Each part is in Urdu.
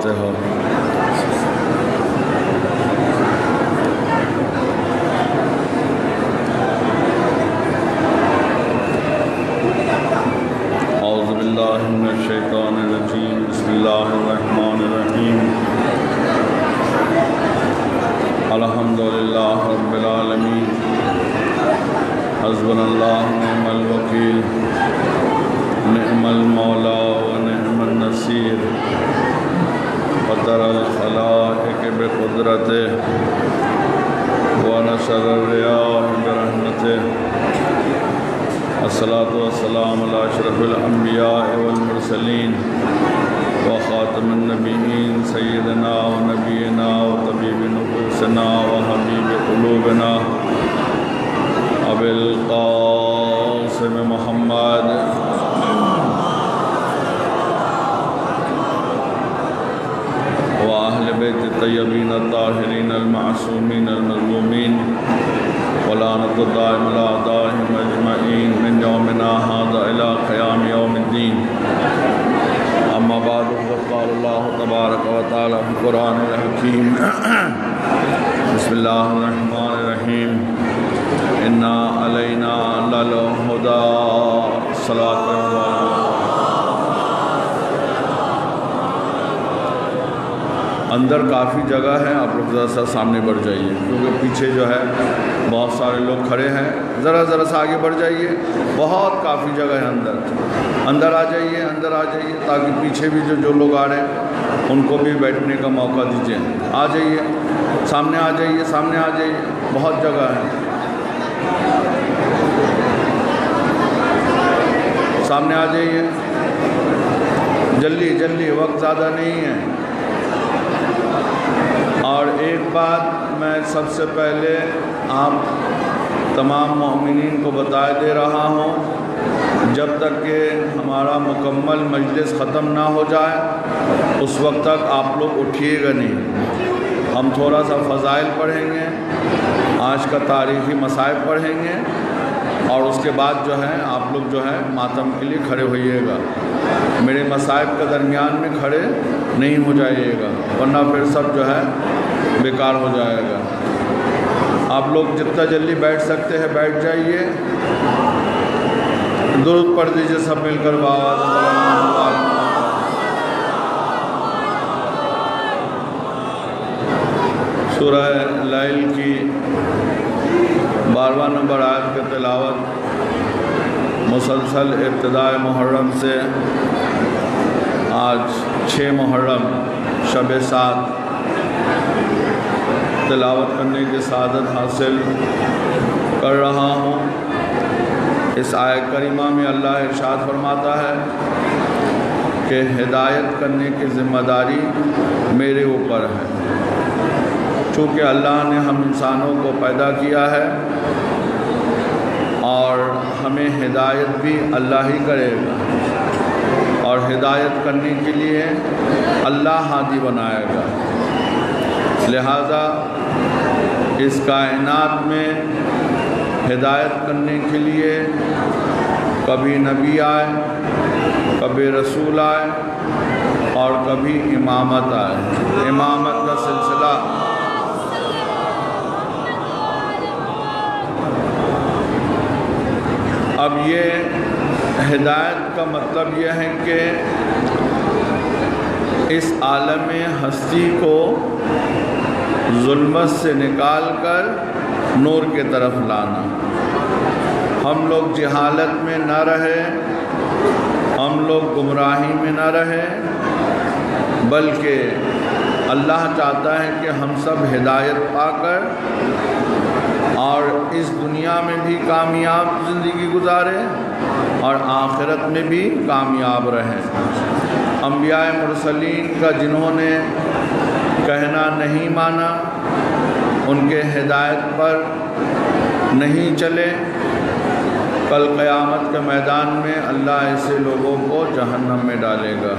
الفاتحہ۔ اعوذ باللہ من الشیطان الرجیم، بسم اللہ الرحمن الرحیم۔ الحمدللہ رب العالمین، حسبنا اللہ نعم الوکیل، نعم المولا و نعم النصیر، فطر الخلائق بقدرتہ ونشر الریاح برحمتہ۔ الصلاۃ والسلام علی اشرف الانبیاء والمرسلین وخاتم النبیین، سیدنا و نبینا و طبیب نفوسنا و حبیب قلوبنا ابی القاسم محمد و اہل بیت الطیبین الطاہرین المعصومین المظلومین، ولعنۃ الدائم علی اعدائہم اجمعین من یومنا ھذا الی قیام یوم الدین۔ اما بعد، فقال اللہ تبارک و تعالی فی القرآن الحکیم، بسم اللہ الرحمن الرحیم، انا علینا للہدی، صلاۃ و اندر کافی جگہ ہے، آپ لوگ ذرا سا سامنے بڑھ جائیے کیونکہ پیچھے جو ہے بہت سارے لوگ کھڑے ہیں، ذرا سا آگے بڑھ جائیے، بہت کافی جگہ ہے اندر آ جائیے تاکہ پیچھے بھی جو لوگ آ رہے ہیں ان کو بھی بیٹھنے کا موقع دیجیے۔ آ جائیے، سامنے آ جائیے، بہت جگہ ہے، سامنے آ جائیے، جلدی، وقت زیادہ نہیں ہے۔ اور ایک بات میں سب سے پہلے آپ تمام مومنین کو بتائے دے رہا ہوں، جب تک کہ ہمارا مکمل مجلس ختم نہ ہو جائے اس وقت تک آپ لوگ اٹھیے گا نہیں۔ ہم تھوڑا سا فضائل پڑھیں گے، آج کا تاریخی مصائب پڑھیں گے، اور اس کے بعد جو ہے آپ لوگ جو ہے ماتم کے لیے کھڑے ہوئیے گا۔ میرے مصائب کے درمیان میں کھڑے نہیں ہو جائیے گا، ورنہ پھر سب جو ہے بیکار ہو جائے گا۔ آپ لوگ جتنا جلدی بیٹھ سکتے ہیں بیٹھ جائیے، درود پڑھ دیجیے سب مل کر بآواز بلند۔ سورہ لیل کی 12واں نمبر آیت کی تلاوت مسلسل ابتدائے محرم سے آج 6 محرم شب 7 تلاوت کرنے کی سعادت حاصل کر رہا ہوں۔ اس آیت کریمہ میں اللہ ارشاد فرماتا ہے کہ ہدایت کرنے کی ذمہ داری میرے اوپر ہے، چونکہ اللہ نے ہم انسانوں کو پیدا کیا ہے اور ہمیں ہدایت بھی اللہ ہی کرے گا، اور ہدایت کرنے کے لیے اللہ ہادی بنائے گا۔ لہذا اس کائنات میں ہدایت کرنے کے لیے کبھی نبی آئے، کبھی رسول آئے، اور کبھی امامت آئے۔ امامت کا سلسلہ اب یہ ہدایت کا مطلب یہ ہے کہ اس عالم ہستی کو ظلمت سے نکال کر نور کی طرف لانا۔ ہم لوگ جہالت میں نہ رہے، ہم لوگ گمراہی میں نہ رہے، بلکہ اللہ چاہتا ہے کہ ہم سب ہدایت پا کر اور اس دنیا میں بھی کامیاب زندگی گزارے اور آخرت میں بھی کامیاب رہیں۔ انبیاء مرسلین کا جنہوں نے کہنا نہیں مانا، ان کے ہدایت پر نہیں چلے، کل قیامت کے میدان میں اللہ ایسے لوگوں کو جہنم میں ڈالے گا،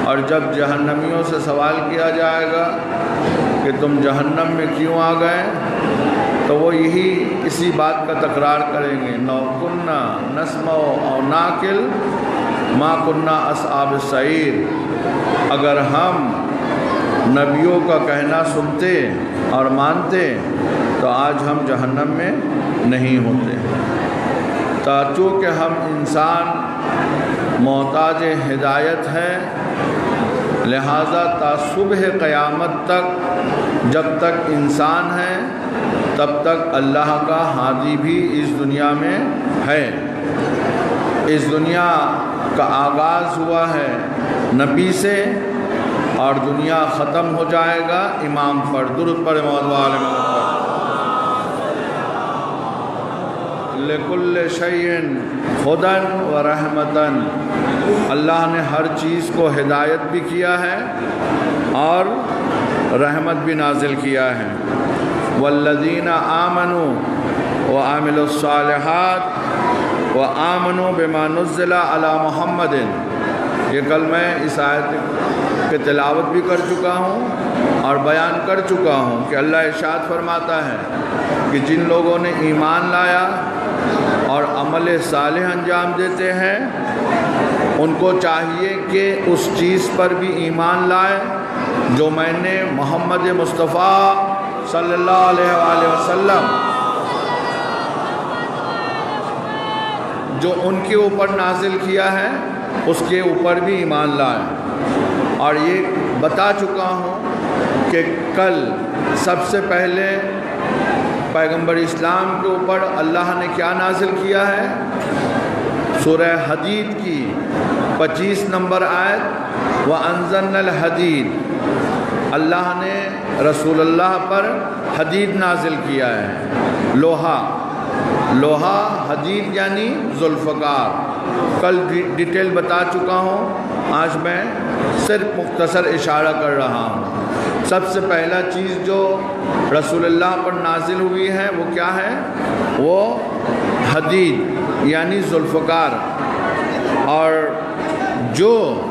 اور جب جہنمیوں سے سوال کیا جائے گا کہ تم جہنم میں کیوں آ گئے، تو وہ یہی اسی بات کا تکرار کریں گے، لو کنا نسمع او ناقل ما کننا اصحاب السعیر، اگر ہم نبیوں کا کہنا سنتے اور مانتے تو آج ہم جہنم میں نہیں ہوتے۔ چونکہ ہم انسان محتاج ہدایت ہے، لہٰذا تا صبح قیامت تک جب تک انسان ہے تب تک اللہ کا ہادی بھی اس دنیا میں ہے۔ اس دنیا کا آغاز ہوا ہے نبی سے اور دنیا ختم ہو جائے گا امام پر۔ درود پر مولا لکل شیء ہدی و رحمتاً، اللہ نے ہر چیز کو ہدایت بھی کیا ہے اور رحمت بھی نازل کیا ہے۔ والذین آمنوا وعملوا الصالحات وآمنوا بما نزل علی محمد، یہ کل میں اس آیت کی تلاوت بھی کر چکا ہوں اور بیان کر چکا ہوں کہ اللہ ارشاد فرماتا ہے کہ جن لوگوں نے ایمان لایا اور عمل صالح انجام دیتے ہیں ان کو چاہیے کہ اس چیز پر بھی ایمان لائے جو میں نے محمد مصطفیٰ صلی اللہ علیہ وآلہ وسلم جو ان کے اوپر نازل کیا ہے اس کے اوپر بھی ایمان لائے۔ اور یہ بتا چکا ہوں کہ کل سب سے پہلے پیغمبر اسلام کے اوپر اللہ نے کیا نازل کیا ہے؟ سورہ حدید کی 25 نمبر آیت، وَأَنزَلْنَا الْحَدِيدَ، اللہ نے رسول اللہ پر حدید نازل کیا ہے، لوہا حدید یعنی ذوالفقار۔ کل ڈیٹیل بتا چکا ہوں، آج میں صرف مختصر اشارہ کر رہا ہوں۔ سب سے پہلا چیز جو رسول اللہ پر نازل ہوئی ہے وہ کیا ہے؟ وہ حدید یعنی ذوالفقار۔ اور جو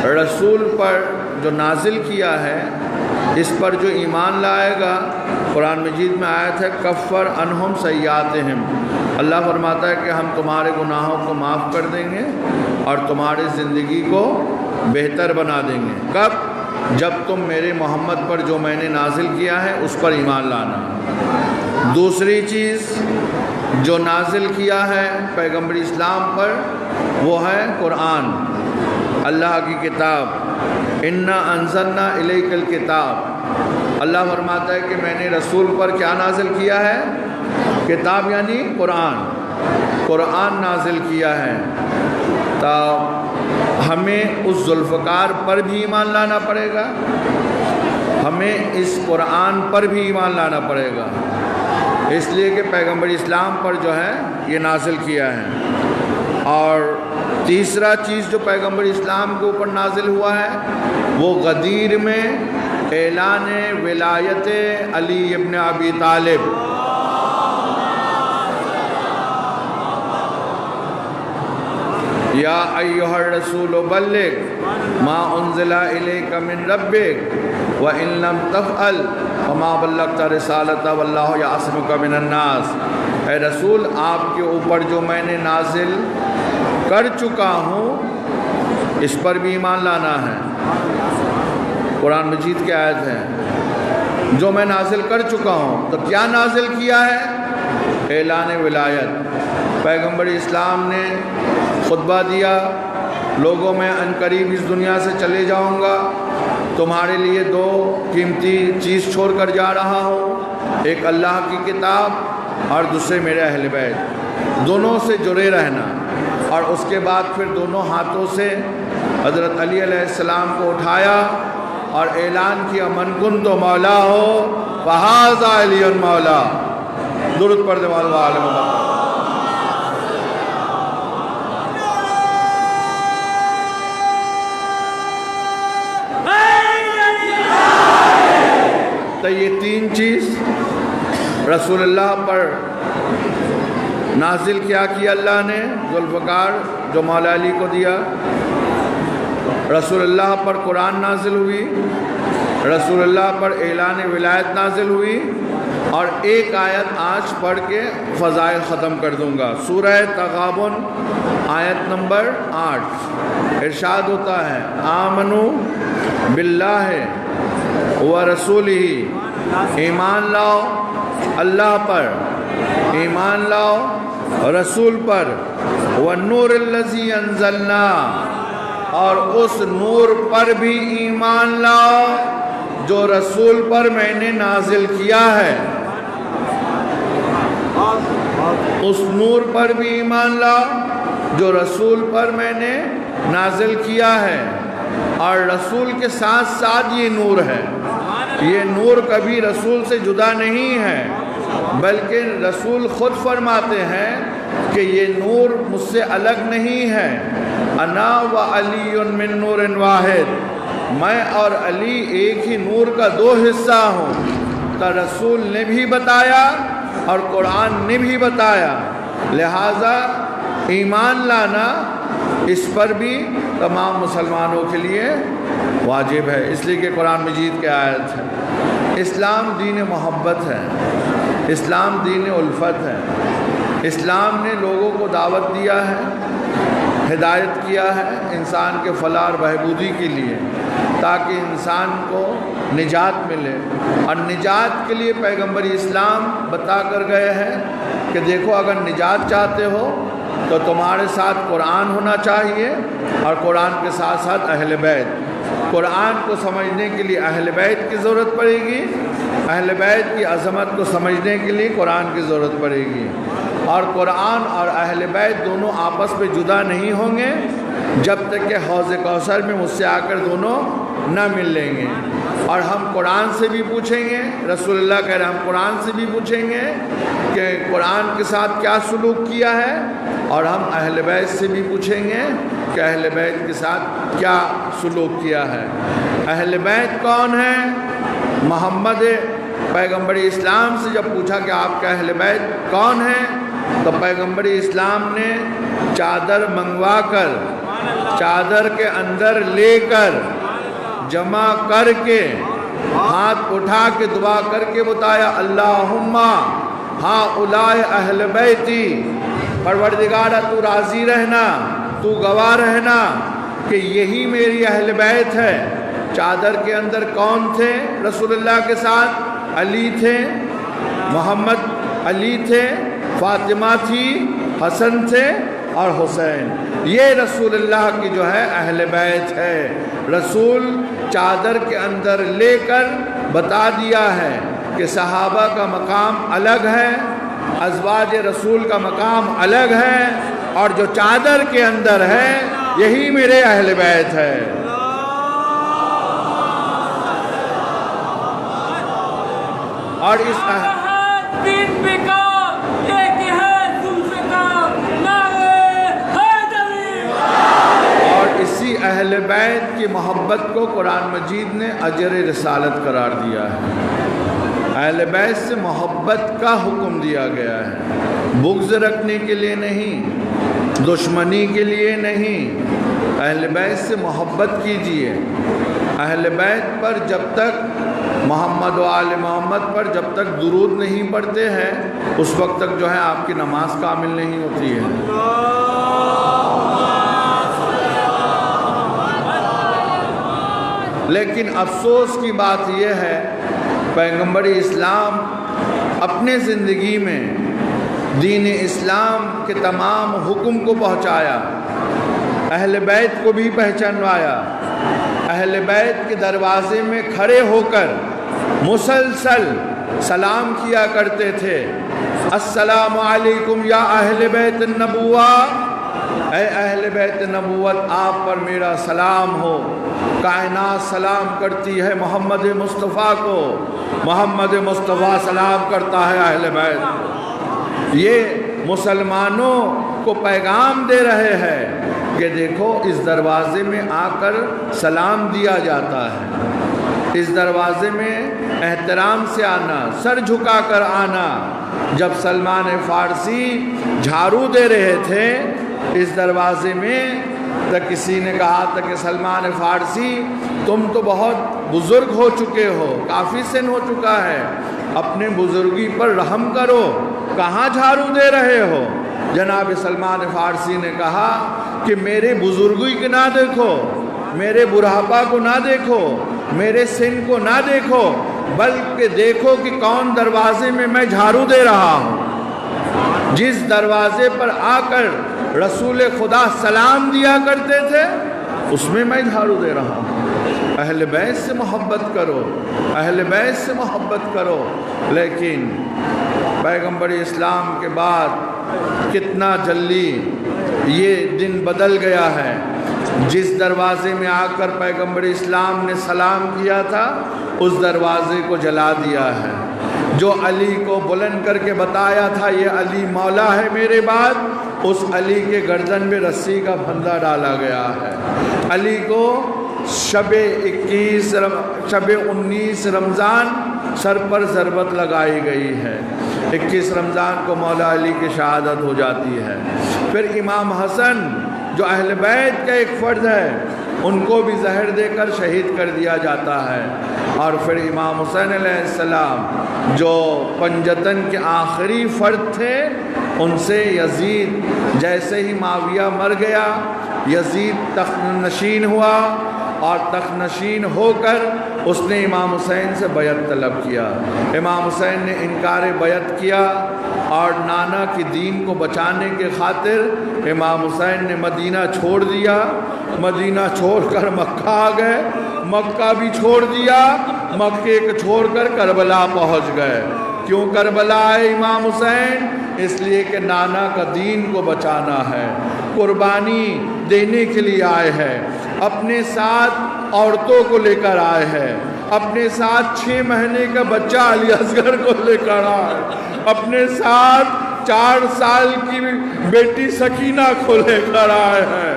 رسول پر جو نازل کیا ہے اس پر جو ایمان لائے گا، قرآن مجید میں آیت ہے کفر عنہم سیئاتہم، اللہ فرماتا ہے کہ ہم تمہارے گناہوں کو معاف کر دیں گے اور تمہاری زندگی کو بہتر بنا دیں گے۔ کب؟ جب تم میرے محمد پر جو میں نے نازل کیا ہے اس پر ایمان لانا۔ دوسری چیز جو نازل کیا ہے پیغمبر اسلام پر وہ ہے قرآن، اللہ کی کتاب۔ انا انزلنا الیک الکتاب، اللہ فرماتا ہے کہ میں نے رسول پر کیا نازل کیا ہے؟ کتاب یعنی قرآن نازل کیا ہے۔ تو ہمیں اس ذوالفقار پر بھی ایمان لانا پڑے گا، ہمیں اس قرآن پر بھی ایمان لانا پڑے گا، اس لیے کہ پیغمبر اسلام پر جو ہے یہ نازل کیا ہے۔ اور تیسرا چیز جو پیغمبر اسلام کے اوپر نازل ہوا ہے وہ غدیر میں اعلان ولایت علی ابن ابی طالب۔ یا ایھا الرسول بلغ ما انزل الیک من ربک وان لم تفعل فما بلغت رسالتہ واللہ یعصمک من الناس، اے رسول آپ کے اوپر جو میں نے نازل کر چکا ہوں اس پر بھی ایمان لانا ہے۔ قرآن مجید کی آیت ہے جو میں نازل کر چکا ہوں، تو کیا نازل کیا ہے؟ اعلان ولایت۔ پیغمبر اسلام نے خطبہ دیا، لوگوں میں عنقریب اس دنیا سے چلے جاؤں گا، تمہارے لیے دو قیمتی چیز چھوڑ کر جا رہا ہوں، ایک اللہ کی کتاب اور دوسرے میرے اہل بیت، دونوں سے جڑے رہنا۔ اور اس کے بعد پھر دونوں ہاتھوں سے حضرت علی علیہ السلام کو اٹھایا اور اعلان کیا من کنت مولا ہو فہذا علی مولا۔ درود پڑھ دے مولا عالم تو یہ تین چیز رسول اللہ پر نازل کیا اللہ نے، ذوالفقار جو مولا علی کو دیا، رسول اللہ پر قرآن نازل ہوئی، رسول اللہ پر اعلان ولایت نازل ہوئی، اور ایک آیت آج پڑھ کے فضائل ختم کر دوں گا۔ سورہ تغابن آیت نمبر 8 ارشاد ہوتا ہے آمنو باللہ و رسولہ، ایمان لاؤ اللہ پر، ایمان لاؤ رسول پر، والنور الذی انزلنا، اور اس نور پر بھی ایمان لاؤ جو رسول پر میں نے نازل کیا ہے، اس نور پر بھی ایمان لاؤ جو رسول پر میں نے نازل کیا ہے۔ اور رسول کے ساتھ ساتھ یہ نور ہے، یہ نور کبھی رسول سے جدا نہیں ہے، بلکہ رسول خود فرماتے ہیں کہ یہ نور مجھ سے الگ نہیں ہے، انا و علی من نور واحد، میں اور علی ایک ہی نور کا دو حصہ ہوں۔ تو رسول نے بھی بتایا اور قرآن نے بھی بتایا، لہٰذا ایمان لانا اس پر بھی تمام مسلمانوں کے لیے واجب ہے، اس لیے کہ قرآن مجید کی آیت ہے۔ اسلام دین محبت ہے، اسلام دین الفت ہے، اسلام نے لوگوں کو دعوت دیا ہے، ہدایت کیا ہے انسان کے فلاح اور بہبودی کے لیے، تاکہ انسان کو نجات ملے۔ اور نجات کے لیے پیغمبر اسلام بتا کر گئے ہیں کہ دیکھو اگر نجات چاہتے ہو تو تمہارے ساتھ قرآن ہونا چاہیے، اور قرآن کے ساتھ ساتھ اہل بیت۔ قرآن کو سمجھنے کے لیے اہل بیت کی ضرورت پڑے گی، اہل بیت کی عظمت کو سمجھنے کے لیے قرآن کی ضرورت پڑے گی، اور قرآن اور اہل بیت دونوں آپس میں جدا نہیں ہوں گے جب تک کہ حوض کوثر میں مجھ سے آ کر دونوں نہ مل لیں گے۔ اور ہم قرآن سے بھی پوچھیں گے، رسول اللہ کہہ رہے ہیں ہم قرآن سے بھی پوچھیں گے کہ قرآن کے ساتھ کیا سلوک کیا ہے، اور ہم اہل بیت سے بھی پوچھیں گے کہ اہل بیت کے ساتھ کیا سلوک کیا ہے۔ اہل بیت کون ہیں؟ محمد پیغمبر اسلام سے جب پوچھا کہ آپ کا اہل بیت کون ہیں، تو پیغمبر اسلام نے چادر منگوا کر، چادر کے اندر لے کر، جمع کر کے، ہاتھ اٹھا کے دعا کر کے بتایا اللہم ہؤلاء اہل بیتی، پروردگارہ تو راضی رہنا، تو گواہ رہنا کہ یہی میری اہل بیت ہے۔ چادر کے اندر کون تھے رسول اللہ کے ساتھ؟ علی تھے، محمد علی تھے، فاطمہ تھی، حسن تھے اور حسین، یہ رسول اللہ کی جو ہے اہل بیت ہے۔ رسول چادر کے اندر لے کر بتا دیا ہے کہ صحابہ کا مقام الگ ہے، ازواج رسول کا مقام الگ ہے، اور جو چادر کے اندر ہے یہی میرے اہل بیت ہے۔ اور اس اسی اہل بیت کی محبت کو قرآن مجید نے اجر رسالت قرار دیا ہے۔ اہل بیت سے محبت کا حکم دیا گیا ہے، بغض رکھنے کے لیے نہیں، دشمنی کے لیے نہیں، اہل بیت سے محبت کیجیے۔ اہل بیت پر جب تک محمد و آل محمد پر جب تک درود نہیں پڑھتے ہیں اس وقت تک جو ہے آپ کی نماز کامل نہیں ہوتی ہے۔ لیکن افسوس کی بات یہ ہے پیغمبر اسلام اپنے زندگی میں دین اسلام کے تمام حکم کو پہنچایا، اہل بیت کو بھی پہچانوایا، اہل بیت کے دروازے میں کھڑے ہو کر مسلسل سلام کیا کرتے تھے، السلام علیکم یا اہل بیت النبوہ، اے اہل بیت نبوت آپ پر میرا سلام ہو۔ کائنات سلام کرتی ہے محمد مصطفیٰ کو، محمد مصطفیٰ سلام کرتا ہے اہل بیت۔ یہ مسلمانوں کو پیغام دے رہے ہیں کہ دیکھو اس دروازے میں آ کر سلام دیا جاتا ہے، اس دروازے میں احترام سے آنا، سر جھکا کر آنا۔ جب سلمان فارسی جھاڑو دے رہے تھے اس دروازے میں تو کسی نے کہا تھا کہ سلمان فارسی تم تو بہت بزرگ ہو چکے ہو، کافی سن ہو چکا ہے، اپنے بزرگی پر رحم کرو، کہاں جھاڑو دے رہے ہو؟ جناب سلمان فارسی نے کہا کہ میرے بزرگی کو نہ دیکھو، میرے بڑھاپا کو نہ دیکھو، میرے سن کو نہ دیکھو، بلکہ دیکھو کہ کون دروازے میں میں جھاڑو دے رہا ہوں۔ جس دروازے پر آ کر رسول خدا سلام دیا کرتے تھے اس میں میں جھاڑو دے رہا ہوں۔ اہل بیت سے محبت کرو، اہل بیت سے محبت کرو۔ لیکن پیغمبر اسلام کے بعد کتنا جلدی یہ دن بدل گیا ہے۔ جس دروازے میں آ کر پیغمبر اسلام نے سلام کیا تھا اس دروازے کو جلا دیا ہے۔ جو علی کو بلند کر کے بتایا تھا یہ علی مولا ہے میرے بعد، اس علی کے گردن میں رسی کا پھندا ڈالا گیا ہے۔ علی کو شب 19 رمضان سر پر ضربت لگائی گئی ہے۔ 21 رمضان کو مولا علی کی شہادت ہو جاتی ہے۔ پھر امام حسن جو اہل بیت کا ایک فرد ہے ان کو بھی زہر دے کر شہید کر دیا جاتا ہے۔ اور پھر امام حسین علیہ السلام جو پنجتن کے آخری فرد تھے ان سے یزید جیسے ہی معاویہ مر گیا یزید تخت نشین ہوا، اور تخت نشین ہو کر اس نے امام حسین سے بیعت طلب کیا۔ امام حسین نے انکار بیعت کیا اور نانا کی دین کو بچانے کے خاطر امام حسین نے مدینہ چھوڑ دیا۔ مدینہ چھوڑ کر مکہ آ گئے، مکہ بھی چھوڑ دیا، مکے کو چھوڑ کر کربلا پہنچ گئے۔ کیوں کربلا آئے امام حسین؟ اس لیے کہ نانا کا دین کو بچانا ہے، قربانی دینے کے لیے آئے ہیں۔ اپنے ساتھ عورتوں کو لے کر آئے ہیں، اپنے ساتھ 6 مہینے کا بچہ علی اصغر کو لے کر آئے، اپنے ساتھ 4 سال کی بیٹی سکینہ کو لے کر آئے ہیں۔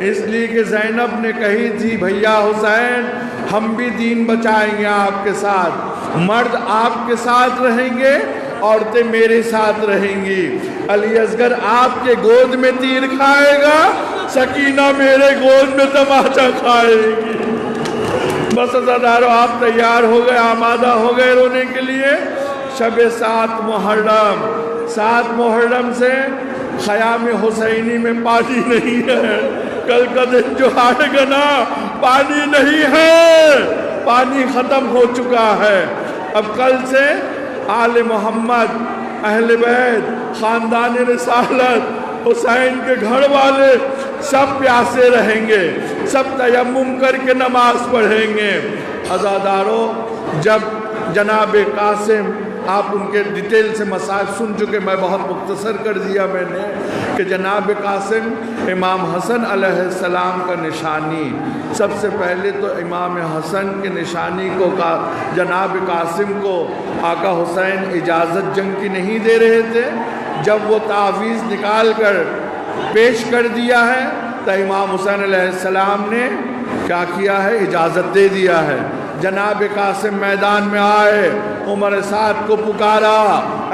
اس لیے کہ زینب نے کہی تھی بھیا حسین ہم بھی دین بچائیں گے آپ کے ساتھ، مرد آپ کے ساتھ رہیں گے، عورتیں میرے ساتھ رہیں گی۔ علی اصغر آپ کے گود میں تیر کھائے گا، سکینہ میرے گود میں تماچا کھائے گی۔ بس عزادارو آپ تیار ہو گئے، آمادہ ہو گئے رونے کے لیے۔ شب 7 محرم، 7 محرم سے خیام حسینی میں پانی نہیں ہے۔ کل کا دن جو آئے گا نا پانی نہیں ہے، پانی ختم ہو چکا ہے۔ اب کل سے آل محمد، اہل بیت، خاندان رسالت، حسین کے گھر والے سب پیاسے رہیں گے، سب تیمم کر کے نماز پڑھیں گے۔ عزادارو جب جناب قاسم، آپ ان کے ڈیٹیل سے مسائل سن چکے، میں بہت مختصر کر دیا میں نے کہ جناب قاسم امام حسن علیہ السلام کا نشانی، سب سے پہلے تو امام حسن کے نشانی کو جناب قاسم کو آقا حسین اجازت جنگ کی نہیں دے رہے تھے۔ جب وہ تعویذ نکال کر پیش کر دیا ہے تو امام حسین علیہ السلام نے کیا کیا ہے؟ اجازت دے دیا ہے۔ جناب قاسم میدان میں آئے، عمر سعد کو پکارا،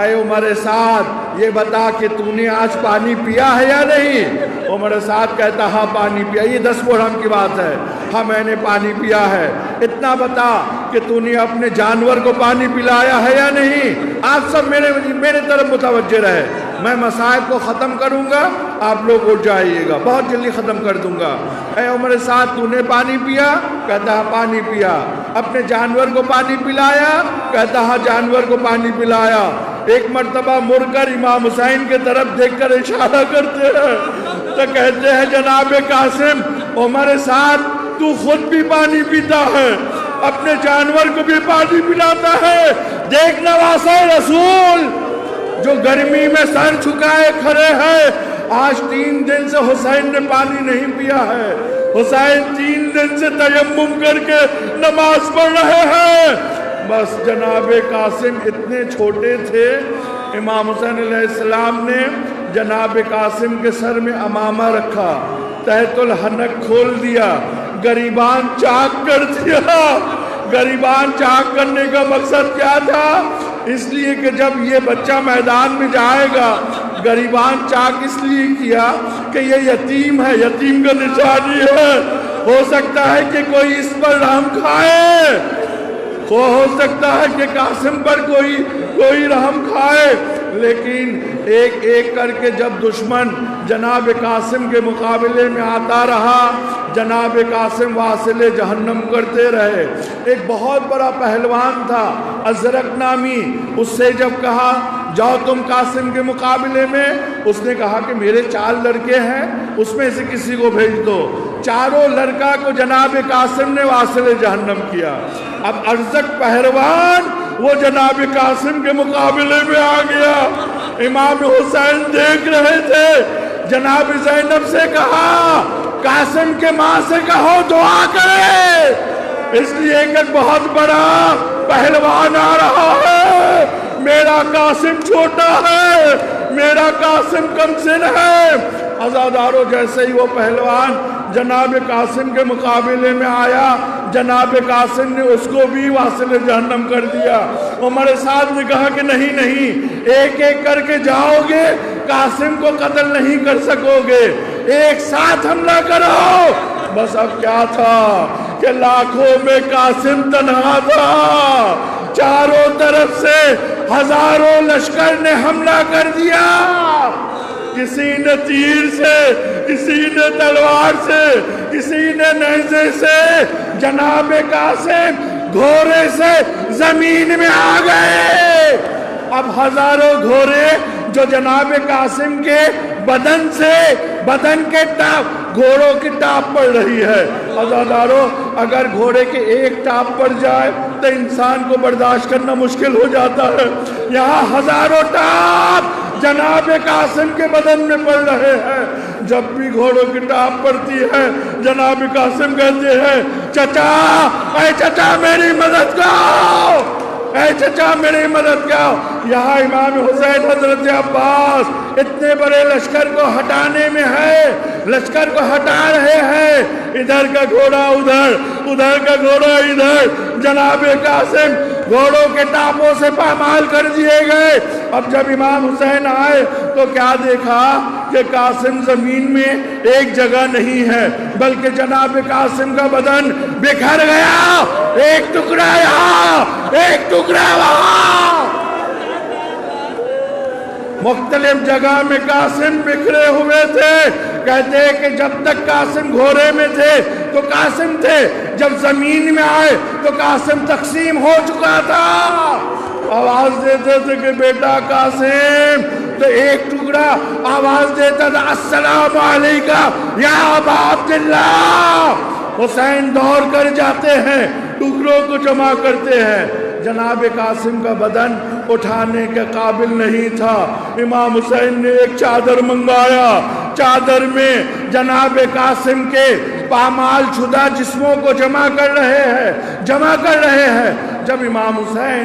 اے عمر سعد یہ بتا کہ تو نے آج پانی پیا ہے یا نہیں؟ عمر سعد کہتا ہاں پانی پیا۔ یہ 10 محرم کی بات ہے، ہاں میں نے پانی پیا ہے۔ اتنا بتا کہ تو نے اپنے جانور کو پانی پلایا ہے یا نہیں؟ آپ سب میرے طرف متوجہ رہے، میں مسائل کو ختم کروں گا، آپ لوگ اٹھ جائیے گا، بہت جلدی ختم کر دوں گا۔ اے عمر سعد تو نے پانی پیا؟ کہتا ہاں پانی پیا۔ اپنے جانور کو پانی پلایا؟ کہتا ہاں جانور کو پانی پلایا۔ ایک مرتبہ مڑ کر امام حسین کے طرف دیکھ کر اشارہ کرتے ہیں تو کہتے ہیں جناب قاسم عمر سعد تو خود بھی پانی پیتا ہے، اپنے جانور کو بھی پانی پلاتا ہے۔ دیکھ نواسہ رسول جو گرمی میں سر جھکائے کھڑے ہیں، آج 3 دن سے حسین نے پانی نہیں پیا ہے۔ حسین 3 دن سے تیمم کر کے نماز پڑھ رہے ہیں۔ بس جناب قاسم اتنے چھوٹے تھے، امام حسین علیہ السلام نے جناب قاسم کے سر میں امامہ رکھا، تحت الحنک کھول دیا، گریبان چاک کر دیا۔ گریبان چاک کرنے کا مقصد کیا تھا؟ اس لیے کہ جب یہ بچہ میدان میں جائے گا، گریبان چاک اس لیے کیا کہ یہ یتیم ہے، یتیم کا نشانی ہے، ہو سکتا ہے کہ کوئی اس پر رحم کھائے۔ ہو سکتا ہے کہ قاسم پر کوئی رحم کھائے، لیکن ایک ایک کر کے جب دشمن جناب قاسم کے مقابلے میں آتا رہا، جناب قاسم واصل جہنم کرتے رہے۔ ایک بہت بڑا پہلوان تھا ازرق نامی، اس سے جب کہا جاؤ تم قاسم کے مقابلے میں، اس نے کہا کہ میرے 4 لڑکے ہیں، اس میں سے کسی کو بھیج دو۔ چاروں لڑکا کو جناب قاسم نے واصل جہنم کیا۔ اب ازرق پہلوان وہ جناب قاسم کے مقابلے میں آ گیا۔ امام حسین دیکھ رہے تھے، جناب زینب سے کہا قاسم کے ماں سے کہو دعا کرے، اس لیے کہ بہت بڑا پہلوان آ رہا ہے، میرا قاسم چھوٹا ہے، میرا قاسم کم سن ہے۔ عزادارو جیسے ہی وہ پہلوان جناب قاسم کے مقابلے میں آیا، جناب قاسم نے اس کو بھی واصل جہنم کر دیا۔ عمر سعد نے کہا کہ نہیں ایک ایک کر کے جاؤ گے، قاسم کو قتل نہیں کر سکو گے، ایک ساتھ حملہ کرو۔ بس اب کیا تھا کہ لاکھوں میں قاسم تنہا تھا، چاروں طرف سے ہزاروں لشکر نے حملہ کر دیا، کسی نے تیر سے، کسی نے تلوار سے، کسی نے نیزے سے، جناب قاسم گھوڑے سے زمین میں آ گئے۔ اب ہزاروں گھوڑے جو جناب قاسم کے بدن کے ٹاپ، گھوڑوں کی ٹاپ پڑ رہی ہے۔ عزادارو اگر گھوڑے کے ایک ٹاپ پڑ جائے تو انسان کو برداشت کرنا مشکل ہو جاتا ہے، یہاں ہزاروں ٹاپ جناب قاسم کے بدن میں پڑ رہے ہیں۔ جب بھی گھوڑوں کی ٹاپ پڑتی ہے جناب قاسم کہتے ہیں چچا، اے چچا میری مدد کرو، اے چچا میری مدد کرو۔ یہاں امام حسین حضرت عباس اتنے بڑے لشکر کو ہٹانے میں ہے، لشکر کو ہٹا رہے ہیں، ادھر کا گھوڑا ادھر، ادھر کا گھوڑا ادھر، جناب قاسم گھوڑوں کے ٹاپوں سے پامال کر دیے گئے۔ اب جب امام حسین آئے تو کیا دیکھا کہ قاسم زمین میں ایک جگہ نہیں ہے، بلکہ جناب قاسم کا بدن بکھر گیا، ایک ٹکڑا یہاں، ایک ٹکڑا وہاں، مختلف جگہ میں قاسم بکھرے ہوئے تھے۔ کہتے ہیں کہ جب تک قاسم گھوڑے میں تھے تو قاسم تھے، جب زمین میں آئے تو قاسم تقسیم ہو چکا تھا۔ آواز دیتے تھے کہ بیٹا قاسم، تو ایک ٹکڑا آواز دیتا تھا السلام علیکم یا ابا عبداللہ۔ حسین دوڑ کر جاتے ہیں، ٹکڑوں کو جمع کرتے ہیں۔ جناب قاسم کا بدن اٹھانے کے قابل نہیں تھا، امام حسین نے ایک چادر منگایا، چادر میں جناب قاسم کے پامال شدہ جسموں کو جمع کر رہے ہیں۔ جب امام حسین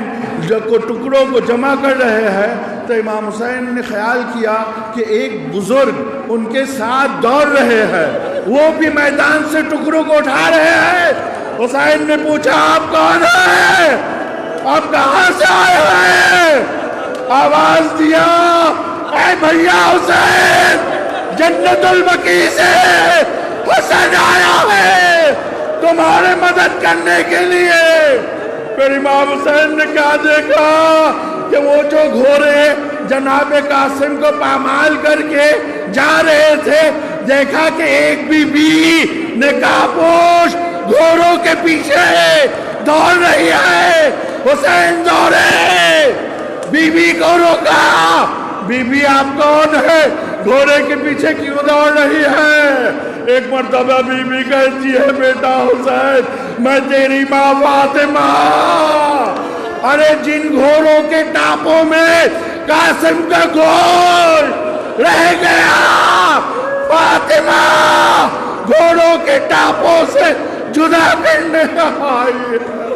کو ٹکڑوں کو جمع کر رہے ہیں تو امام حسین نے خیال کیا کہ ایک بزرگ ان کے ساتھ دوڑ رہے ہیں، وہ بھی میدان سے ٹکڑوں کو اٹھا رہے ہیں۔ حسین نے پوچھا آپ کون ہیں، آپ کہاں سے آئے ہیں؟ آواز دیا اے بھیا حسین، جنت البقیع سے حسین آیا ہے تمہارے مدد کرنے کے لیے۔ پھر امام حسین نے کیا دیکھا کہ وہ جو گھوڑے جناب قاسم کو پامال کر کے جا رہے تھے، دیکھا کہ ایک بی بی نقاب پوش گھوڑوں کے پیچھے دوڑ رہی ہے۔ حسین دوڑے، بی بی کو روکا، بی بی آپ کون ہے، گھوڑے کے پیچھے کیوں دوڑ رہی ہے؟ ایک مرتبہ بی بی کہتی ہے بیٹا حسین، میں تیری ماں فاطمہ، ارے جن گھوڑوں کے ٹاپوں میں قاسم کا گھوڑ رہ گیا، فاطمہ گھوڑوں کے ٹاپوں سے جدا کرنے آئی ہے۔